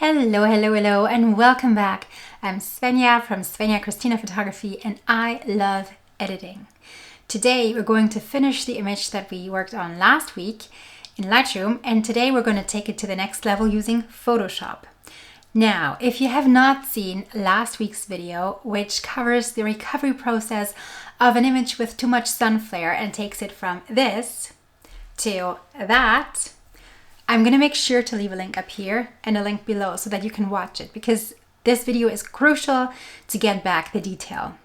Hello, hello, hello, and welcome back. I'm Svenja from Svenja Christina Photography, and I love editing. Today, we're going to finish the image that we worked on last week in Lightroom, and today we're going to take it to the next level using Photoshop. Now, if you have not seen last week's video, which covers the recovery process of an image with too much sun flare and takes it from this to that, I'm going to make sure to leave a link up here and a link below so that you can watch it, because this video is crucial to get back the detail.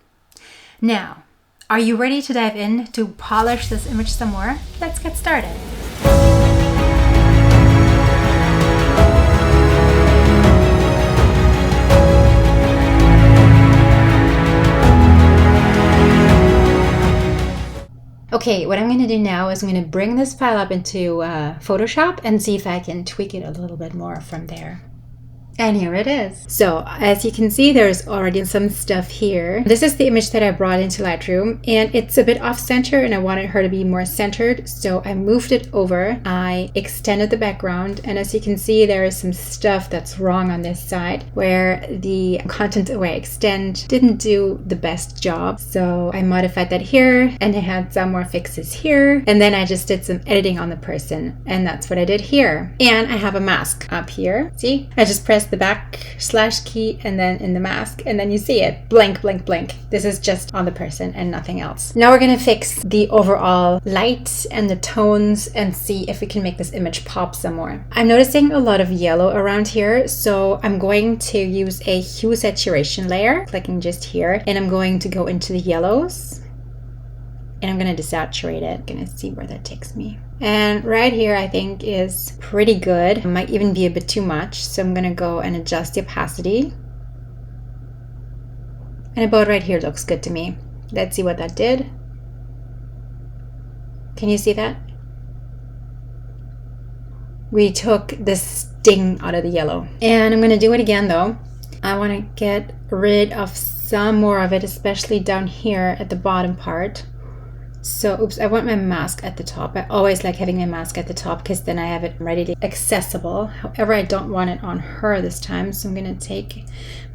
Now, are you ready to dive in to polish this image some more? Let's get started. Okay, what I'm going to do now is I'm going to bring this file up into Photoshop and see if I can tweak it a little bit more from there. And here it is. So as you can see, there's already some stuff here. This is the image that I brought into Lightroom, and it's a bit off center and I wanted her to be more centered. So I moved it over. I extended the background, and as you can see, there is some stuff that's wrong on this side where the content away extend didn't do the best job. So I modified that here, and I had some more fixes here. And then I just did some editing on the person, and that's what I did here. And I have a mask up here. See, I just pressed the backslash key and then in the mask, and then you see it blink, blink, blink. This is just on the person and nothing else. Now we're going to fix the overall light and the tones and see if we can make this image pop some more. I'm noticing a lot of yellow around here, so I'm going to use a Hue Saturation Layer, clicking just here, and I'm going to go into the yellows and I'm going to desaturate it. I'm going to see where that takes me. And right here I think is pretty good. It might even be a bit too much, so I'm going to go and adjust the opacity. And about right here looks good to me. Let's see what that did. Can you see that? We took the sting out of the yellow. And I'm going to do it again though. I want to get rid of some more of it, especially down here at the bottom part. So, oops, I want my mask at the top. I always like having my mask at the top because then I have it readily accessible. However, I don't want it on her this time. So I'm going to take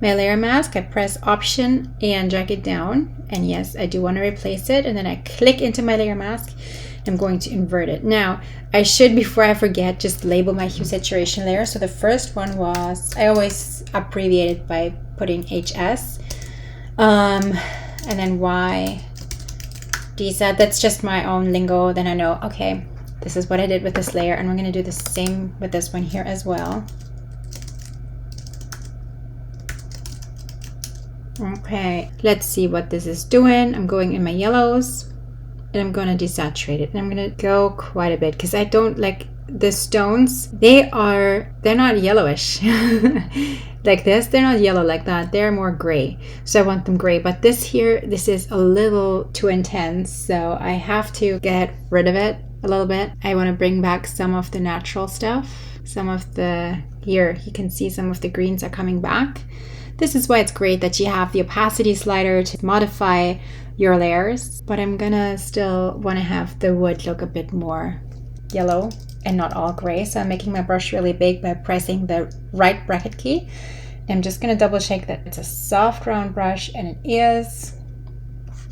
my layer mask. I press Option and drag it down. And yes, I do want to replace it. And then I click into my layer mask. I'm going to invert it. Now, I should, before I forget, just label my Hue Saturation Layer. So the first one was, I always abbreviate it by putting HS. And then Y. That's just my own lingo. Then I know, okay, this is what I did with this layer, and we're going to do the same with this one here as well. Okay, let's see what this is doing. I'm going in my yellows and I'm going to desaturate it, and I'm going to go quite a bit because I don't like the stones. They're not yellowish like this. They're not yellow like that. They're more gray, so I want them gray. But this here, this is a little too intense, so I have to get rid of it a little bit. I want to bring back some of the natural stuff. Some of the, here you can see some of the greens are coming back. This is why it's great that you have the opacity slider to modify your layers, but I'm gonna still want to have the wood look a bit more yellow and not all gray. So I'm making my brush really big by pressing the right bracket key. I'm just going to double check that it's a soft round brush, and it is.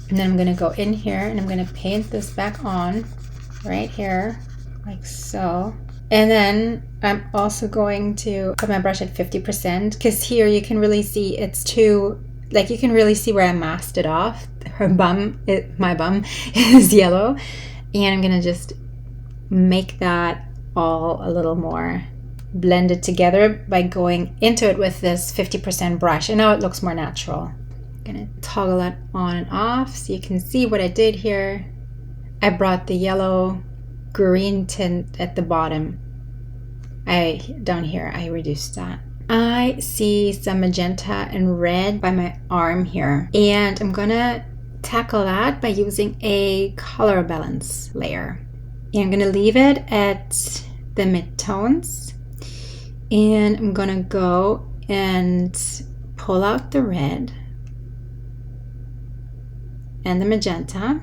And then I'm going to go in here and I'm going to paint this back on right here like so. And then I'm also going to put my brush at 50% because here you can really see it's too, like you can really see where I masked it off. Her bum, my bum is yellow, and I'm going to just make that all a little more blended together by going into it with this 50% brush, and now it looks more natural. I'm gonna toggle that on and off so you can see what I did here. I brought the yellow green tint at the bottom. Down here I reduced that. I see some magenta and red by my arm here, and I'm gonna tackle that by using a color balance layer. And I'm going to leave it at the midtones, and I'm going to go and pull out the red and the magenta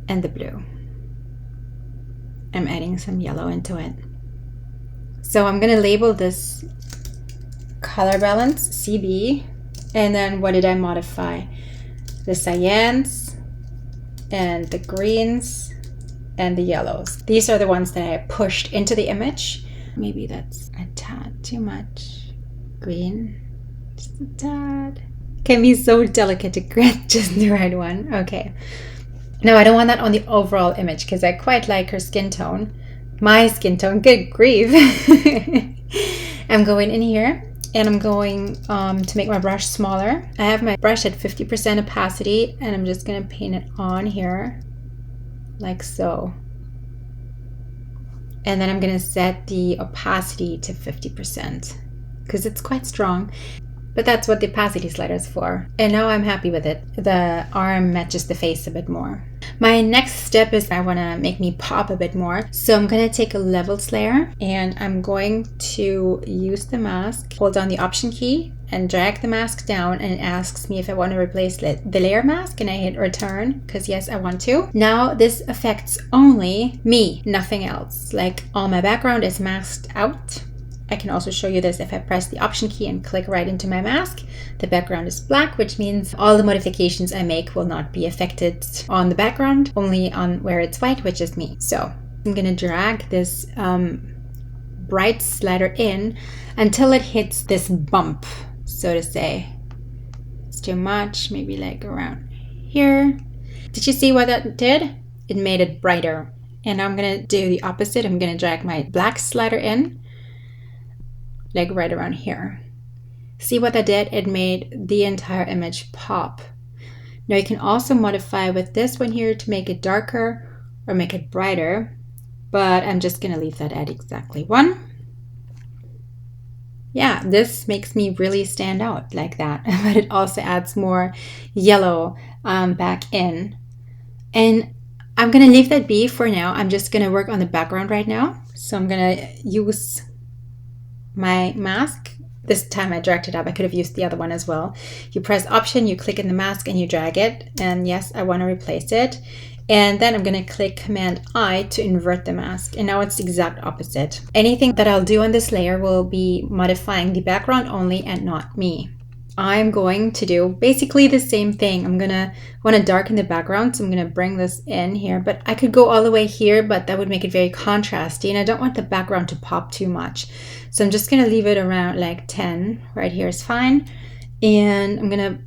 and the blue. I'm adding some yellow into it. So I'm gonna label this color balance CB, and then what did I modify? The cyans and the greens and the yellows. These are the ones that I pushed into the image. Maybe that's a tad too much green, just a tad. Can be so delicate to get just the right one. Okay. No, I don't want that on the overall image because I quite like her skin tone. My skin tone, good grief. I'm going in here and I'm going to make my brush smaller. I have my brush at 50% opacity and I'm just gonna paint it on here like so. And then I'm gonna set the opacity to 50% because it's quite strong. But that's what the opacity slider is for. And now I'm happy with it. The arm matches the face a bit more. My next step is I want to make me pop a bit more. So I'm going to take a levels layer and I'm going to use the mask, hold down the option key and drag the mask down, and it asks me if I want to replace the layer mask, and I hit return because yes, I want to. Now this affects only me, nothing else. Like all my background is masked out. I can also show you this if I press the option key and click right into my mask. The background is black, which means all the modifications I make will not be affected on the background, only on where it's white, which is me. So I'm gonna drag this bright slider in until it hits this bump, so to say. It's too much, maybe like around here. Did you see what that did? It made it brighter. And now I'm gonna do the opposite. I'm gonna drag my black slider in, like right around here. See what that did? It made the entire image pop. Now you can also modify with this one here to make it darker or make it brighter, but I'm just gonna leave that at exactly 1. Yeah, this makes me really stand out like that, but it also adds more yellow back in. And I'm gonna leave that be for now. I'm just gonna work on the background right now. So I'm gonna use my mask. This time I dragged it up. I could have used the other one as well. You press option, you click in the mask and you drag it. And yes, I want to replace it. And then I'm going to click Command I to invert the mask. And now it's the exact opposite. Anything that I'll do on this layer will be modifying the background only and not me. I'm going to do basically the same thing. I'm gonna want to darken the background, so I'm gonna bring this in here, but I could go all the way here, but that would make it very contrasty and I don't want the background to pop too much. So I'm just gonna leave it around like 10. Right here is fine. And I'm gonna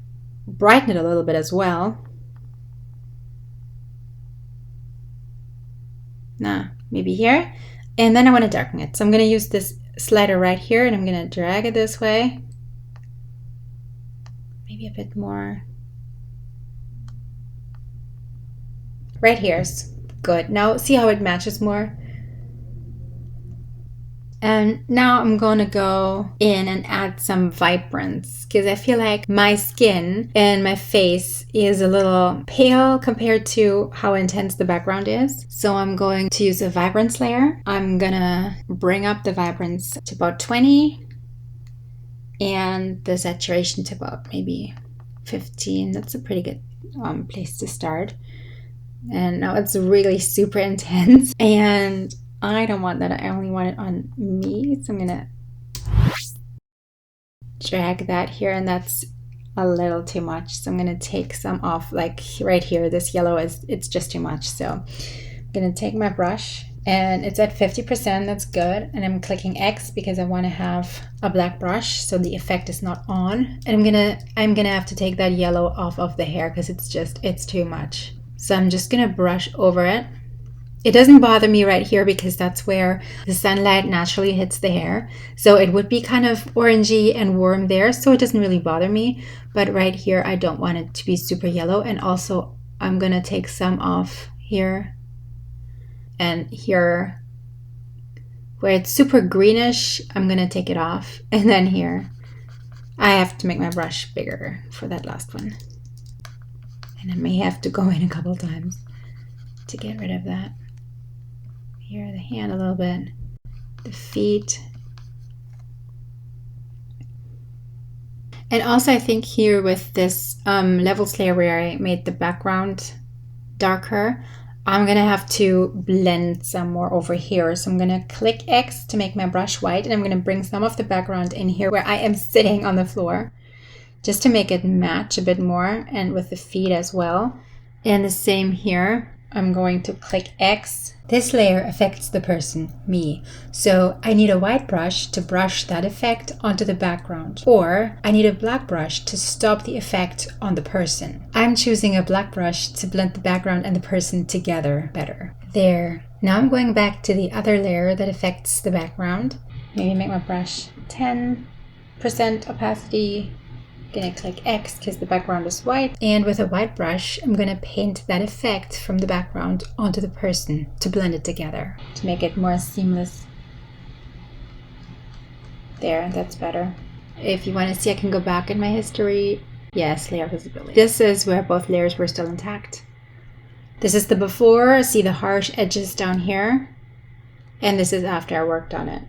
brighten it a little bit as well. Maybe here. And then I want to darken it. So I'm gonna use this slider right here and I'm gonna drag it this way. Maybe a bit more. Right here is good. Now see how it matches more? And now I'm going to go in and add some vibrance because I feel like my skin and my face is a little pale compared to how intense the background is. So I'm going to use a vibrance layer. I'm going to bring up the vibrance to about 20 and the saturation to about maybe 15. That's a pretty good place to start. And now it's really super intense and I don't want that. I only want it on me. So I'm gonna drag that here and that's a little too much. So I'm gonna take some off, like right here. This yellow it's just too much. So I'm gonna take my brush and it's at 50%. That's good. And I'm clicking X because I want to have a black brush so the effect is not on. And I'm gonna have to take that yellow off of the hair because it's too much. So I'm just gonna brush over it. It doesn't bother me right here because that's where the sunlight naturally hits the hair. So it would be kind of orangey and warm there, so it doesn't really bother me. But right here, I don't want it to be super yellow. And also, I'm gonna take some off here and here. Where it's super greenish, I'm gonna take it off. And then here, I have to make my brush bigger for that last one. And I may have to go in a couple times to get rid of that. Here, the hand a little bit, the feet. And also I think here with this levels layer where I made the background darker, I'm gonna have to blend some more over here. So I'm gonna click X to make my brush white, and I'm gonna bring some of the background in here where I am sitting on the floor, just to make it match a bit more, and with the feet as well. And the same here. I'm going to click X. This layer affects the person, me. So I need a white brush to brush that effect onto the background. Or I need a black brush to stop the effect on the person. I'm choosing a black brush to blend the background and the person together better. There. Now I'm going back to the other layer that affects the background. Maybe make my brush 10% opacity. Gonna click X because the background is white, and with a white brush I'm gonna paint that effect from the background onto the person to blend it together to make it more seamless. There, that's better. If you want to see, I can go back in my history. Yes, layer visibility. This is where both layers were still intact. This is the before. See the harsh edges down here, and this is after I worked on it.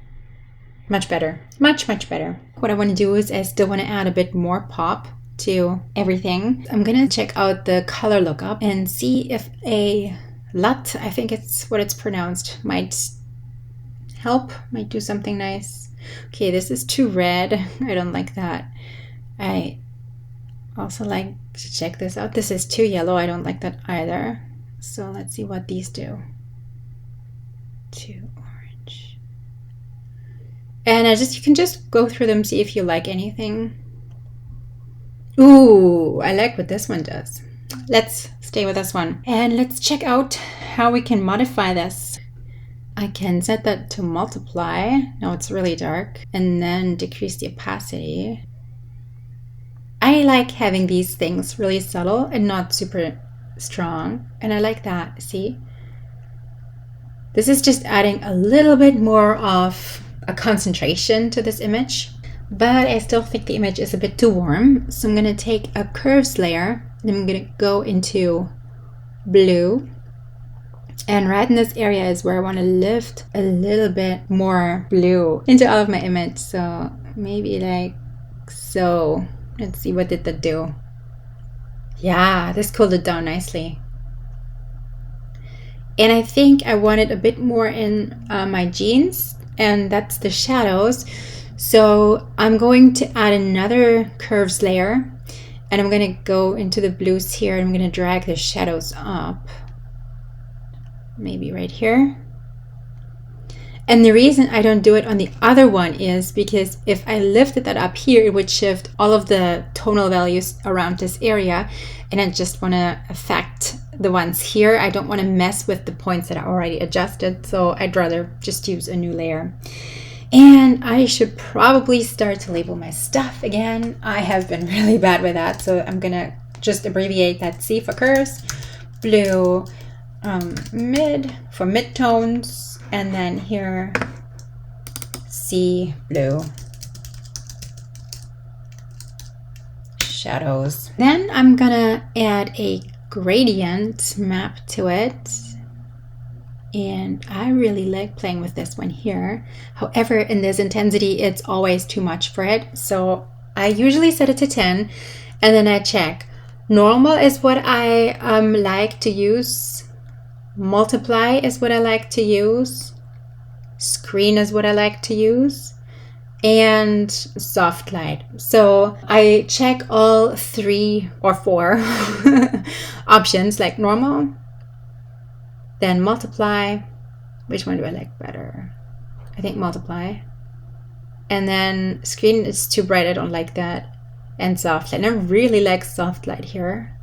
Much better. Much better. What I want to do is I still want to add a bit more pop to everything. I'm going to check out the color lookup and see if a LUT, I think it's what it's pronounced, might help, might do something nice. Okay, this is too red. I don't like that. I also like to check this out. This is too yellow. I don't like that either. So let's see what these do. Too orange. And you can just go through them, see if you like anything. Ooh, I like what this one does. Let's stay with this one. And let's check out how we can modify this. I can set that to multiply. Now it's really dark. And then decrease the opacity. I like having these things really subtle and not super strong. And I like that, see? This is just adding a little bit more of a concentration to this image, but I still think the image is a bit too warm. So I'm going to take a curves layer and I'm going to go into blue, and right in this area is where I want to lift a little bit more blue into all of my image. So maybe like so. Let's see, what did that do? Yeah, this cooled it down nicely. And I think I wanted a bit more in my jeans, and that's the shadows. So I'm going to add another curves layer, and I'm going to go into the blues here, and I'm going to drag the shadows up. Maybe right here. And the reason I don't do it on the other one is because if I lifted that up here, it would shift all of the tonal values around this area, and I just want to affect the ones here. I don't want to mess with the points that I already adjusted, so I'd rather just use a new layer. And I should probably start to label my stuff again. I have been really bad with that, so I'm gonna just abbreviate that C for curves, blue, mid for midtones, and then here C, blue, shadows. Then I'm gonna add a gradient map to it, and I really like playing with this one here. However, in this intensity it's always too much for it, so I usually set it to 10 and then I check. Normal is what I like to use, multiply is what I like to use, screen is what I like to use, and soft light. So I check all 3 or 4 options, like normal, then multiply. Which one do I like better? I think multiply. And then screen is too bright, I don't like that. And soft light. And I really like soft light here.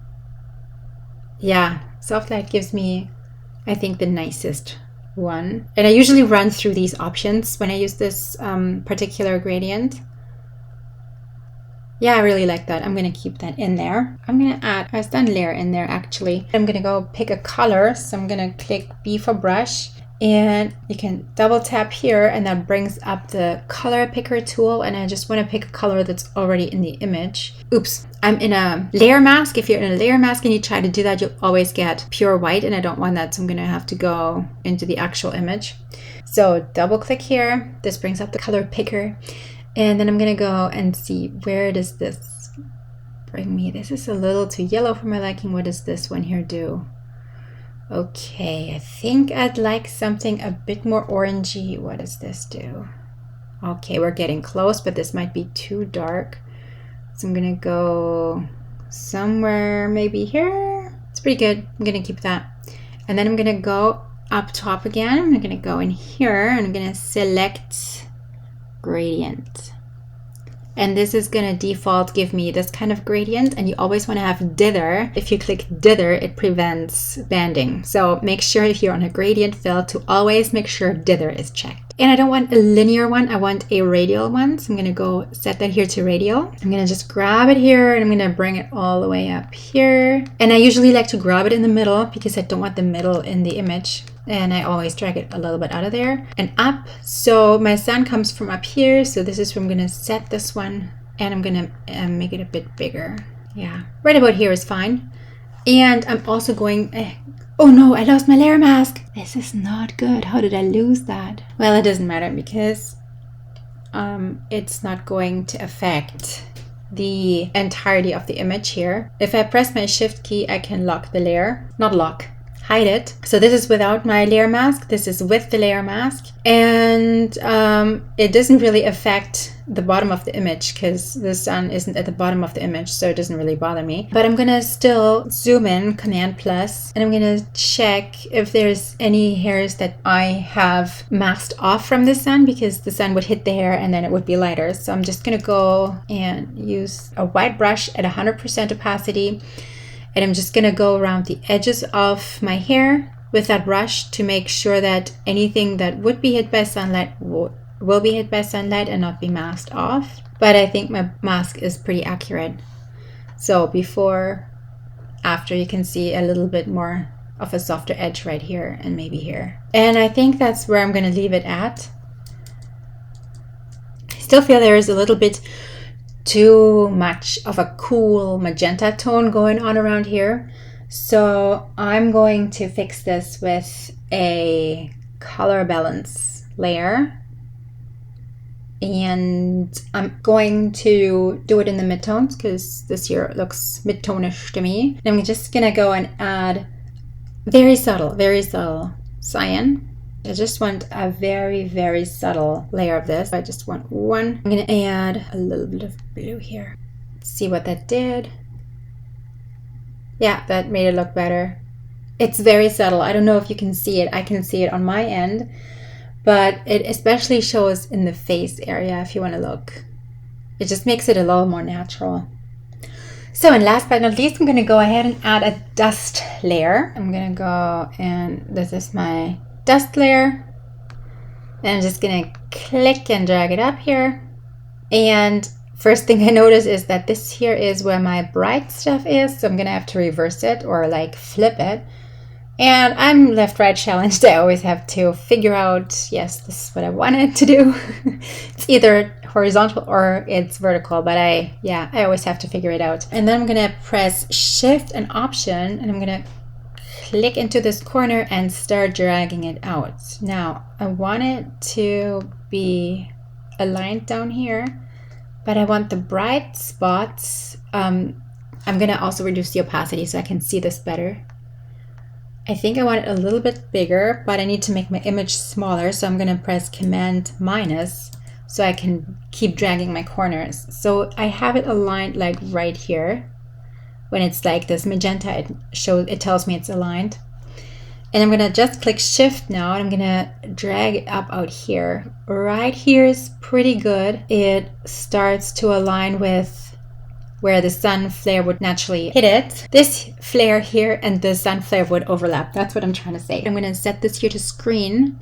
Yeah, soft light gives me, I think, the nicest one. And I usually run through these options when I use this particular gradient. Yeah, I really like that. I'm going to keep that in there. I'm going to add a stun layer in there actually. I'm going to go pick a color. So I'm going to click B for brush, and you can double tap here and that brings up the color picker tool. And I just want to pick a color that's already in the image. Oops, I'm in a layer mask. If you're in a layer mask and you try to do that, you'll always get pure white, and I don't want that. So I'm going to have to go into the actual image. So double click here. This brings up the color picker. And then I'm going to go and see, where does this bring me? This is a little too yellow for my liking. What does this one here do? Okay, I think I'd like something a bit more orangey. What does this do? Okay, we're getting close, but this might be too dark. So I'm gonna go somewhere maybe here. It's pretty good. I'm gonna keep that. And then I'm gonna go up top again. I'm gonna go in here and I'm gonna select gradient. And this is gonna default give me this kind of gradient, and you always wanna have dither. If you click dither, it prevents banding. So make sure if you're on a gradient fill to always make sure dither is checked. And I don't want a linear one, I want a radial one. So I'm gonna go set that here to radial. I'm gonna just grab it here and I'm gonna bring it all the way up here. And I usually like to grab it in the middle because I don't want the middle in the image. And I always drag it a little bit out of there and up. So my sun comes from up here. So this is where I'm gonna set this one and I'm gonna make it a bit bigger. Yeah, right about here is fine. And I'm also going, oh no, I lost my layer mask. This is not good. How did I lose that? Well, it doesn't matter because it's not going to affect the entirety of the image here. If I press my shift key, I can lock the layer, not lock, hide it. So this is without my layer mask. This is with the layer mask. And it doesn't really affect the bottom of the image because the sun isn't at the bottom of the image, so it doesn't really bother me. But I'm gonna still zoom in, Command plus, and I'm gonna check if there's any hairs that I have masked off from the sun, because the sun would hit the hair and then it would be lighter. So I'm just gonna go and use a white brush at 100% opacity. And I'm just gonna go around the edges of my hair with that brush to make sure that anything that would be hit by sunlight will be hit by sunlight and not be masked off. But I think my mask is pretty accurate. So before, after, you can see a little bit more of a softer edge right here and maybe here. And I think that's where I'm gonna leave it at. I still feel there is a little bit too much of a cool magenta tone going on around here. So I'm going to fix this with a color balance layer. And I'm going to do it in the midtones because this here looks mid-tonish to me. And I'm just gonna go and add very subtle cyan. I just want a very, very subtle layer of this. I just want one. I'm gonna add a little bit of blue here. Let's see what that did. Yeah, that made it look better. It's very subtle. I don't know if you can see it. I can see it on my end, but it especially shows in the face area if you want to look. It just makes it a little more natural. So, and last but not least, I'm gonna go ahead and add a dust layer. I'm gonna go and this is my dust layer. And I'm just gonna click and drag it up here. And first thing I notice is that this here is where my bright stuff is. So I'm gonna have to reverse it or like flip it. And I'm left-right challenged. I always have to figure out, yes, this is what I wanted to do. It's either horizontal or it's vertical, but I always have to figure it out. And then I'm gonna press Shift and Option, and I'm gonna click into this corner and start dragging it out. Now, I want it to be aligned down here, but I want the bright spots. I'm gonna also reduce the opacity so I can see this better. I think I want it a little bit bigger, but I need to make my image smaller. So I'm gonna press Command minus so I can keep dragging my corners. So I have it aligned like right here. When it's like this magenta, it tells me it's aligned. And I'm gonna just click Shift now, and I'm gonna drag it up out here. Right here is pretty good. It starts to align with where the sun flare would naturally hit it. This flare here and the sun flare would overlap. That's what I'm trying to say. I'm gonna set this here to screen.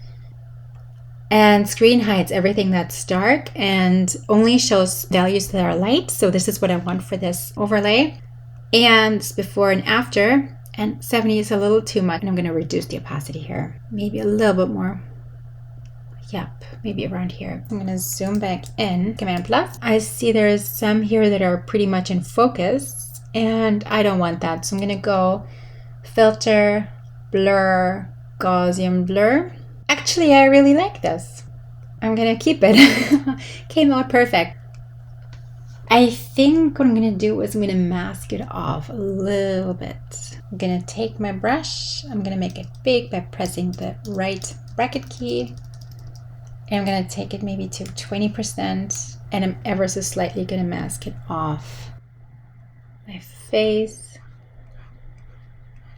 And screen hides everything that's dark and only shows values that are light. So this is what I want for this overlay. And before and after, and 70 is a little too much. And I'm gonna reduce the opacity here. Maybe a little bit more. Yep, maybe around here. I'm gonna zoom back in, Command plus. I see there's some here that are pretty much in focus and I don't want that. So I'm gonna go Filter, Blur, Gaussian Blur. Actually, I really like this. I'm gonna keep it. Came out perfect. I think what I'm gonna do is I'm gonna mask it off a little bit. I'm gonna take my brush, I'm gonna make it big by pressing the right bracket key. And I'm gonna take it maybe to 20%, and I'm ever so slightly gonna mask it off. My face,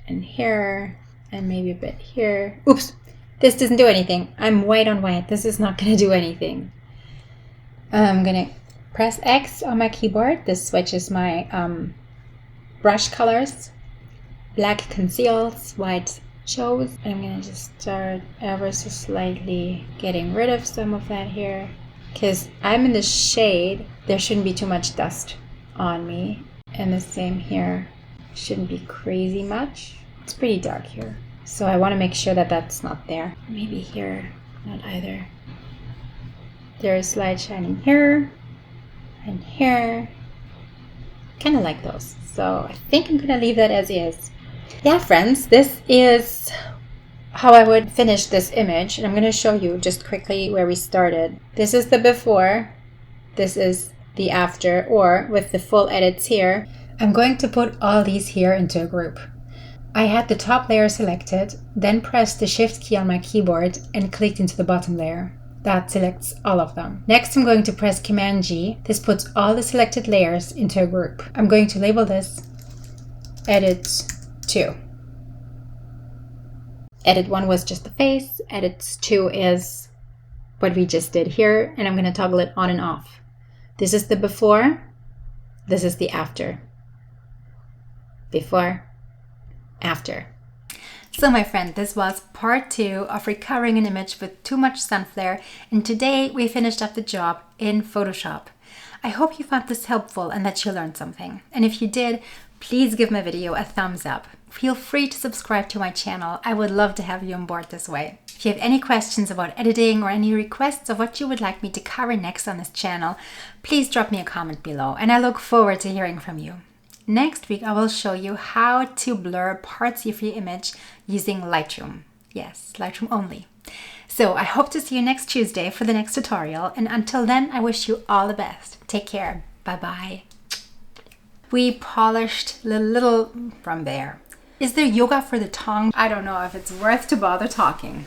and here, and maybe a bit here. Oops, this doesn't do anything. I'm white on white. This is not gonna do anything. I'm gonna press X on my keyboard. This switches my brush colors. Black conceals, white shows. And I'm gonna just start ever so slightly getting rid of some of that here. Because I'm in the shade, there shouldn't be too much dust on me. And the same here, shouldn't be crazy much. It's pretty dark here, so I want to make sure that that's not there. Maybe here, not either. There's light shining here and here. Kind of like those, so I think I'm gonna leave that as is. Yeah, friends, this is how I would finish this image, and I'm gonna show you just quickly where we started. This is the before, this is the after, or with the full edits here. I'm going to put all these here into a group. I had the top layer selected, then pressed the shift key on my keyboard and clicked into the bottom layer. That selects all of them. Next, I'm going to press Command G. This puts all the selected layers into a group. I'm going to label this Edit 2. Edit 1 was just the face. Edit 2 is what we just did here, and I'm going to toggle it on and off. This is the before, this is the after. Before, after. So my friend, this was part 2 of recovering an image with too much sun flare, and today we finished up the job in Photoshop. I hope you found this helpful and that you learned something. And if you did, please give my video a thumbs up. Feel free to subscribe to my channel. I would love to have you on board this way. If you have any questions about editing or any requests of what you would like me to cover next on this channel, please drop me a comment below, and I look forward to hearing from you. Next week, I will show you how to blur parts of your image using Lightroom. Yes, Lightroom only. So I hope to see you next Tuesday for the next tutorial, and until then, I wish you all the best. Take care. Bye-bye. We polished the little from there. Is there yoga for the tongue? I don't know if it's worth to bother talking.